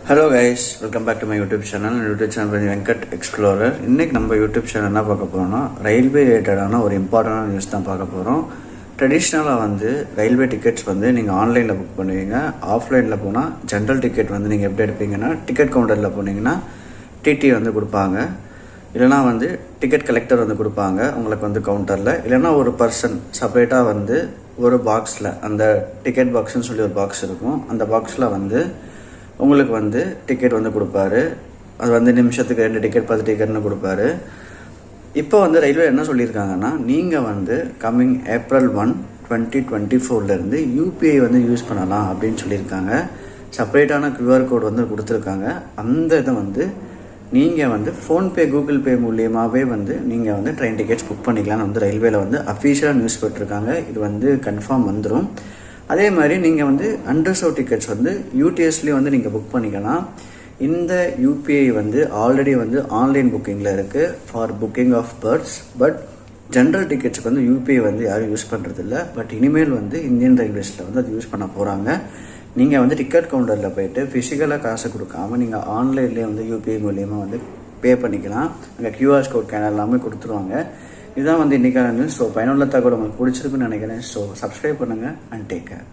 Hello guys, welcome back to my YouTube channel. YouTube channel Venkat Explorer. இன்றைக்கி நம்ம YouTube channel என்ன பார்க்க போகிறோம்னா, ரயில்வே ரிலேட்டடான ஒரு இம்பார்ட்டண்டான நியூஸ் தான் பார்க்க போகிறோம். ட்ரெடிஷ்னலாக ரயில்வே டிக்கெட்ஸ் நீங்கள் ஆன்லைனில் புக் பண்ணுவீங்க. ஆஃப்லைனில் போனால் ஜென்ரல் டிக்கெட் நீங்கள் எப்படி எடுப்பீங்கன்னா, டிக்கெட் கவுண்டரில் போனீங்கன்னா டிடி கொடுப்பாங்க. இல்லைனா டிக்கெட் கலெக்டர் கொடுப்பாங்க உங்களுக்கு கவுண்டரில். இல்லைனா ஒரு பர்சன் செப்பரேட்டாக ஒரு பாக்ஸில், அந்த டிக்கெட் பாக்ஸ்ன்னு சொல்லி ஒரு பாக்ஸ் இருக்கும். அந்த பாக்ஸில் உங்களுக்கு டிக்கெட் கொடுப்பாரு. அது நிமிஷத்துக்கு 2 டிக்கெட் 10 டிக்கெட்னு கொடுப்பாரு. இப்போ ரயில்வே என்ன சொல்லியிருக்காங்கன்னா, நீங்கள் கம்மிங் April 1, 2024 யூபிஐ யூஸ் பண்ணலாம் அப்படின்னு சொல்லியிருக்காங்க. செப்பரேட்டான QR கோட் கொடுத்துருக்காங்க. அந்த இதை நீங்கள் ஃபோன்பே, கூகுள் பே மூலியமாகவே நீங்கள் ட்ரெயின் டிக்கெட்ஸ் புக் பண்ணிக்கலாம்னு ரயில்வேல அஃபீஷியலாக நியூஸ் போட்டிருக்காங்க. இது கன்ஃபார்ம் வந்துடும். அதே மாதிரி நீங்கள் அண்டர்சர்வ் டிக்கெட்ஸ் யூடிஎஸ்லேயும் நீங்கள் புக் பண்ணிக்கலாம். இந்த யூபிஐ ஆல்ரெடி ஆன்லைன் புக்கிங்கில் இருக்குது for booking of berths. But general டிக்கெட்ஸுக்கு யூபிஐ யாரும் யூஸ் பண்ணுறதில்ல. பட் இனிமேல் இந்தியன் ரயில்வேஸில் அது யூஸ் பண்ண போகிறாங்க. நீங்கள் டிக்கெட் கவுண்டரில் போயிட்டு ஃபிசிக்கலாக காசு கொடுக்காம நீங்கள் ஆன்லைன்லேயே யூபிஐ மூலியமாக பே பண்ணிக்கலாம். அங்கே கியூஆர் கோட் ஸ்கேனர் எல்லாமே கொடுத்துருவாங்க. இதுதான் இன்றைக்கான நியூஸ். ஸோ பயனுள்ள தகவல் உங்களுக்கு பிடிச்சிருக்குன்னு நினைக்கிறேன். ஸோ சப்ஸ்கிரைப் பண்ணுங்கள் அண்ட் டேக் கேர்.